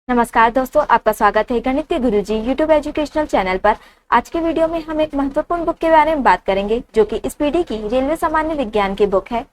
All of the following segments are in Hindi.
नमस्कार दोस्तों, आपका स्वागत है गणित के गुरुजी यूट्यूब एजुकेशनल चैनल पर। आज के वीडियो में हम एक महत्वपूर्ण बुक के बारे में बात करेंगे जो कि इस पीढ़ी की रेलवे सामान्य विज्ञान की बुक है।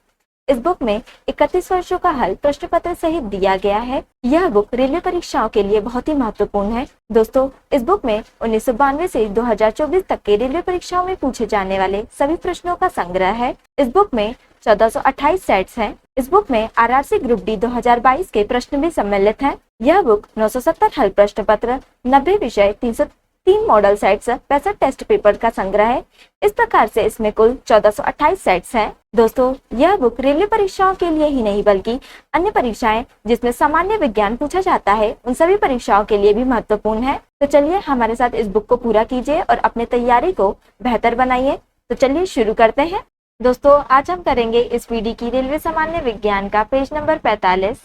इस बुक में 31 वर्षों का हल प्रश्न पत्र सहित दिया गया है। यह बुक रेलवे परीक्षाओं के लिए बहुत ही महत्वपूर्ण है। दोस्तों, इस बुक में 1992 से 2024 तक के रेलवे परीक्षाओं में पूछे जाने वाले सभी प्रश्नों का संग्रह है। इस बुक में 1428 सेट्स हैं। इस बुक में आरआरसी ग्रुप डी 2022 के प्रश्न भी सम्मिलित हैं। यह बुक 970 हल प्रश्न पत्र, 90 विषय, 303 मॉडल सेट्स, 65 टेस्ट पेपर का संग्रह है। इस प्रकार से इसमें कुल 1428 सेट्स हैं। दोस्तों, यह बुक रेलवे परीक्षाओं के लिए ही नहीं बल्कि अन्य परीक्षाएं जिसमें सामान्य विज्ञान पूछा जाता है उन सभी परीक्षाओं के लिए भी महत्वपूर्ण है। तो चलिए हमारे साथ इस बुक को पूरा कीजिए और अपने तैयारी को बेहतर बनाइए। तो चलिए शुरू करते हैं। दोस्तों, आज हम करेंगे इस पीढ़ी की रेलवे सामान्य विज्ञान का पेज नंबर 45।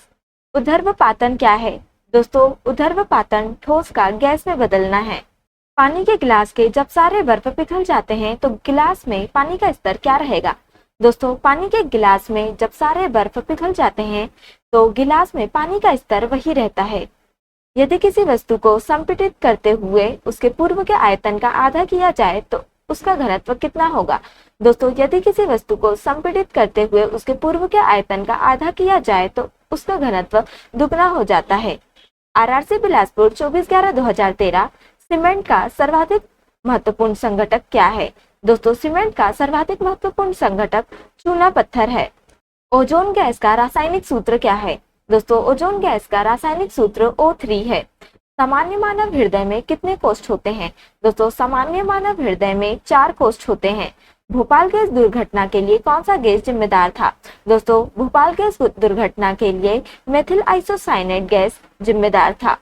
ऊर्ध्वपातन क्या है? दोस्तों, ऊर्ध्वपातन ठोस का गैस में बदलना है। पानी के गिलास के जब सारे बर्फ पिघल जाते हैं तो गिलास में पानी का स्तर क्या रहेगा? दोस्तों, पानी के गिलास में जब सारे बर्फ पिघल जाते हैं तो गिलास में पानी का स्तर वही रहता है। यदि किसी वस्तु को संपीड़ित करते हुए उसके पूर्व के आयतन का आधा किया जाए तो उसका घनत्व कितना होगा? दोस्तों, यदि किसी वस्तु को संपीड़ित करते हुए उसके पूर्व के आयतन का आधा किया जाए तो उसका घनत्व दुगना हो जाता है। आरआरसी बिलासपुर 24/11/2013 सीमेंट का सर्वाधिक महत्वपूर्ण संघटक क्या है? दोस्तों, सीमेंट का सर्वाधिक महत्वपूर्ण संघटक चूना पत्थर है। ओजोन गैस का रासायनिक सूत्र क्या है? दोस्तों, ओजोन गैस का रासायनिक सूत्र O3 है। सामान्य मानव हृदय में कितने कोष्ठ होते हैं? दोस्तों, सामान्य मानव हृदय में 4 कोष्ठ होते हैं। भोपाल गैस दुर्घटना के लिए कौन सा गैस जिम्मेदार था? दोस्तों, भोपाल गैस दुर्घटना के लिए मेथिल आइसोसाइनेट गैस जिम्मेदार था।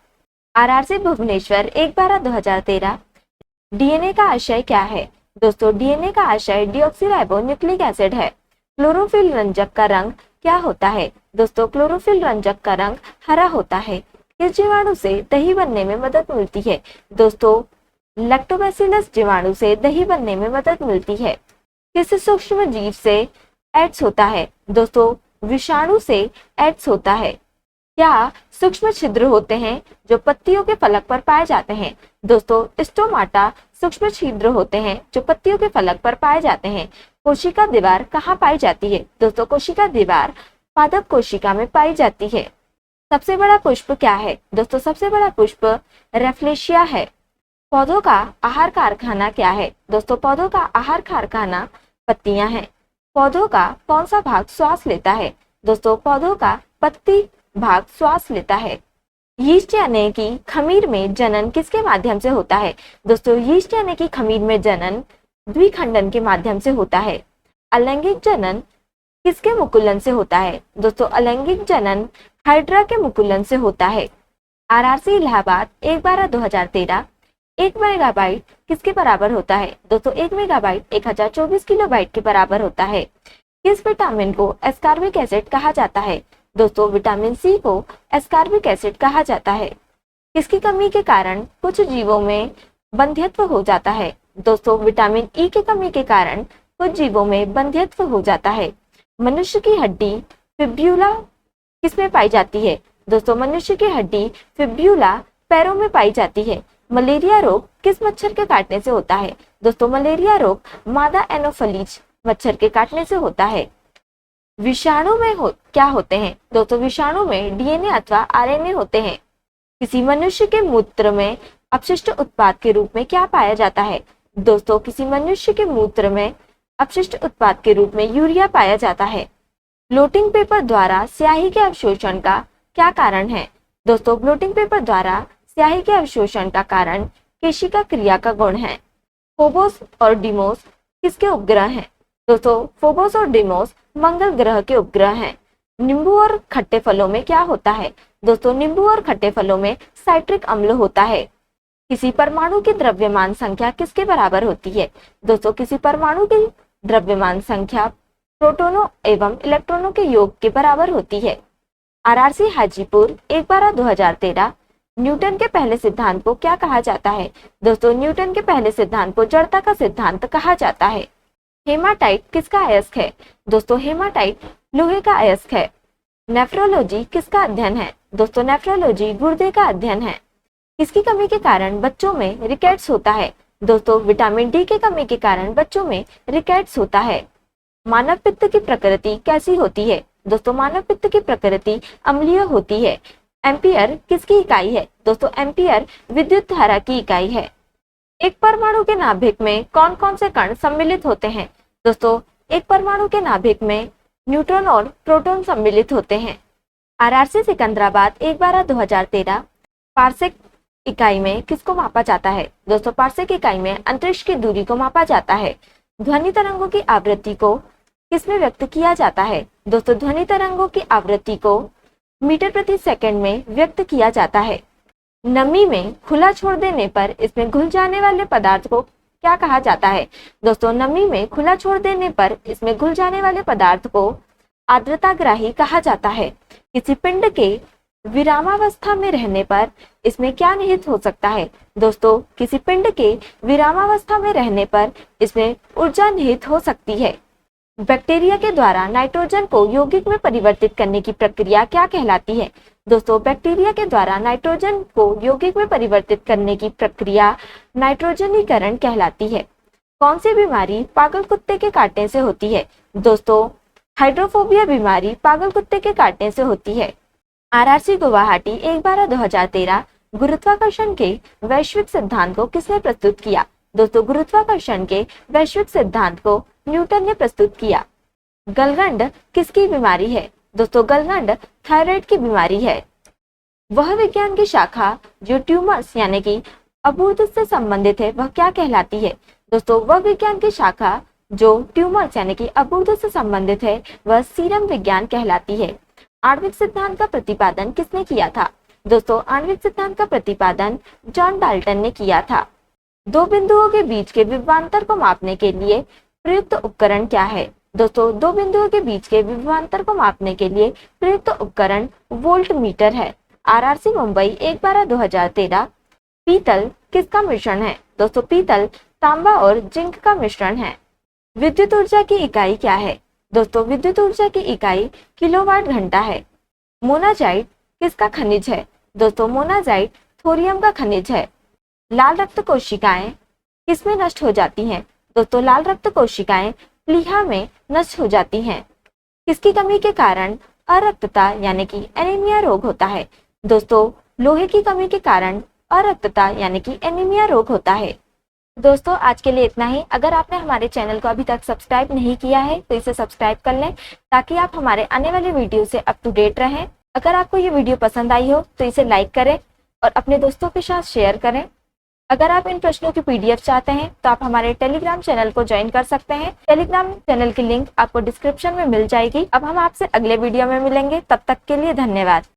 आरआरसी भुवनेश्वर 1/12/2013 डीएनए का आशय क्या है? दोस्तों, डीएनए का आशय डीऑक्सीराइबो न्यूक्लिक एसिड है। क्लोरोफिल रंजक का रंग क्या होता है? दोस्तों, क्लोरोफिल रंजक का रंग हरा होता है। किस जीवाणु से दही बनने में मदद मिलती है? दोस्तों, लैक्टोबैसिलस जीवाणु से दही बनने में मदद मिलती है। किस सूक्ष्म जीव से एड्स होता है? दोस्तों, विषाणु से एड्स होता है। क्या सूक्ष्म छिद्र होते हैं जो पत्तियों के फलक पर पाए जाते हैं? दोस्तों, स्टोमाटा सूक्ष्म छिद्र होते हैं जो पत्तियों के फलक पर पाए जाते हैं। कोशिका दीवार कहाँ पाई जाती है? दोस्तों, कोशिका दीवार पादप कोशिका में पाई जाती है। सबसे बड़ा पुष्प क्या है? दोस्तों, सबसे बड़ा पुष्प रेफ्लेशिया है। पौधों का आहार कारखाना क्या है? दोस्तों, पौधों का आहार कारखाना पत्तियां हैं। पौधों का कौन सा भाग श्वास लेता है? दोस्तों, पौधों का पत्ती भाग श्वास लेता है। यीस्ट यानी कि खमीर में जनन किसके माध्यम से होता है? दोस्तों, यीस्ट यानी कि खमीर में जनन द्विखंडन के माध्यम से होता है। अलैंगिक जनन किसके मुकुलन से होता है? दोस्तों, अलैंगिक जनन हाइड्रा के मुकुलन से होता है। आरआरसी इलाहाबाद 1/12/2013 1 मेगाबाइट किसके बराबर होता है? दोस्तों, 1 मेगाबाइट 1024 किलोबाइट के बराबर होता है। किस विटामिन को एस्कॉर्बिक एसिड कहा जाता है? दोस्तों, विटामिन सी को एस्कॉर्बिक एसिड कहा जाता है। किसकी कमी के कारण कुछ जीवों में बंध्यत्व हो जाता है? दोस्तों, विटामिन ई की कमी के कारण कुछ जीवों में बंध्यत्व हो जाता है। मनुष्य की हड्डी फिब्यूला किसमें पाई जाती है? दोस्तों, मनुष्य की हड्डी फिब्यूला पैरों में पाई जाती है। मलेरिया रोग किस मच्छर के काटने से होता है? दोस्तों, मलेरिया रोग मादा एनोफिलीज मच्छर के काटने से होता है। विषाणु में क्या होते हैं? दोस्तों, विषाणु में डीएनए अथवा आरएनए होते हैं। किसी मनुष्य के मूत्र में अपशिष्ट उत्पाद के रूप में क्या पाया जाता है? दोस्तों, किसी मनुष्य के मूत्र में अपशिष्ट उत्पाद के रूप में यूरिया पाया जाता है। ब्लोटिंग पेपर द्वारा स्याही के अवशोषण का क्या कारण है? दोस्तों, ब्लोटिंग पेपर द्वारा स्याही के अवशोषण का कारण केशिका क्रिया का गुण है। फोबोस और डिमोस किसके उपग्रह हैं? दोस्तों, फोबोस और डिमोस मंगल ग्रह के उपग्रह हैं। नींबू और खट्टे फलों में क्या होता है? दोस्तों, नींबू और खट्टे फलों में साइट्रिक अम्ल होता है। किसी परमाणु की द्रव्यमान संख्या किसके बराबर होती है? दोस्तों, किसी परमाणु की द्रव्यमान संख्या प्रोटोनों एवं इलेक्ट्रॉनों के योग के बराबर होती है। आरआरसी हाजीपुर 1/12/2013 न्यूटन के पहले सिद्धांत को क्या कहा जाता है? दोस्तों, न्यूटन के पहले सिद्धांत को जड़ता का सिद्धांत कहा जाता है। हेमाटाइट किसका अयस्क है? दोस्तों, हेमाटाइट लोहे का अयस्क है। नेफ्रोलॉजी किसका अध्ययन है? दोस्तों नेफ्रोलॉजी गुर्दे का अध्ययन है। किसकी कमी के कारण बच्चों में रिकेट्स होता है? दोस्तों विटामिन डी के कमी के कारण बच्चों में रिकेट्स होता है। मानव पित्त की प्रकृति कैसी होती है? दोस्तों मानव पित्त की प्रकृति अम्लीय होती है। एम्पियर किसकी इकाई है? दोस्तों एम्पियर विद्युत धारा की इकाई है। एक परमाणु के नाभिक में कौन कौन से कण सम्मिलित होते हैं? दोस्तों एक परमाणु के नाभिक में न्यूट्रॉन और प्रोटॉन सम्मिलित होते हैं। आरआरसी सिकंदराबाद 1/12/2013 पार्सेक इकाई में किसको मापा जाता है? दोस्तों पार्सेक इकाई में अंतरिक्ष की दूरी को मापा जाता है। ध्वनि तरंगों की आवृत्ति को किसमें व्यक्त किया जाता है? दोस्तों ध्वनि तरंगों की आवृत्ति को मीटर प्रति सेकंड में व्यक्त किया जाता है। नमी में खुला छोड़ देने पर इसमें घुल जाने वाले पदार्थ को क्या कहा जाता है? दोस्तों नमी में खुला छोड़ देने पर इसमें घुल जाने वाले पदार्थ को आर्द्रताग्राही कहा जाता है। किसी पिंड के विरामावस्था में रहने पर इसमें क्या निहित हो सकता है? दोस्तों किसी पिंड के विरामावस्था में रहने पर इसमें ऊर्जा निहित हो सकती है। बैक्टीरिया के द्वारा नाइट्रोजन को यौगिक में परिवर्तित करने की प्रक्रिया क्या कहलाती है? दोस्तों बैक्टीरिया के द्वारा नाइट्रोजन को यौगिक में परिवर्तित करने की प्रक्रिया नाइट्रोजनीकरण कहलाती है। कौन सी बीमारी पागल कुत्ते के काटने से होती है? दोस्तों हाइड्रोफोबिया बीमारी पागल कुत्ते के काटने से होती है। आरआरसी गुवाहाटी 1/12/2013 गुरुत्वाकर्षण के वैश्विक सिद्धांत को किसने प्रस्तुत किया? दोस्तों गुरुत्वाकर्षण के वैश्विक सिद्धांत को न्यूटन ने प्रस्तुत किया। गलगंड किसकी बीमारी है? दोस्तों गलगंड थायराइड की बीमारी है। वह विज्ञान की शाखा जो ट्यूमर्स यानी कि अबूर्त से संबंधित है वह क्या कहलाती है? दोस्तों वह विज्ञान की शाखा जो ट्यूमर्स यानी कि अबूर्त से संबंधित है वह सीरम विज्ञान कहलाती है। आणविक सिद्धांत का प्रतिपादन किसने किया था? दोस्तों आणविक सिद्धांत का प्रतिपादन जॉन डाल्टन ने किया था। दो बिंदुओं के बीच के विभवांतर को मापने के लिए प्रयुक्त उपकरण क्या है? दोस्तों दो बिंदुओं के बीच के विभवांतर को मापने के लिए प्रयुक्त उपकरण वोल्ट मीटर है। आरआरसी मुंबई 1/12/2013 पीतल किसका मिश्रण है? दोस्तों पीतल तांबा और जिंक का मिश्रण है। विद्युत ऊर्जा की इकाई क्या है? दोस्तों विद्युत ऊर्जा की इकाई किलोवाट घंटा है। मोनाजाइट किसका खनिज है? दोस्तों मोनाजाइट थोरियम का खनिज है। लाल रक्त कोशिकाएं किसमें नष्ट हो जाती हैं? दोस्तों लाल रक्त कोशिकाएं प्लीहा में नष्ट हो जाती हैं। किसकी कमी के कारण अरक्तता यानी कि एनीमिया रोग होता है? दोस्तों लोहे की कमी के कारण अरक्तता यानी कि एनीमिया रोग होता है। दोस्तों आज के लिए इतना ही। अगर आपने हमारे चैनल को अभी तक सब्सक्राइब नहीं किया है तो इसे सब्सक्राइब कर लें ताकि आप हमारे आने वाले वीडियो से अप टू डेट रहें। अगर आपको ये वीडियो पसंद आई हो तो इसे लाइक करें और अपने दोस्तों के साथ शेयर करें। अगर आप इन प्रश्नों की पीडीएफ चाहते हैं तो आप हमारे टेलीग्राम चैनल को ज्वाइन कर सकते हैं। टेलीग्राम चैनल की लिंक आपको डिस्क्रिप्शन में मिल जाएगी। अब हम आपसे अगले वीडियो में मिलेंगे, तब तक के लिए धन्यवाद।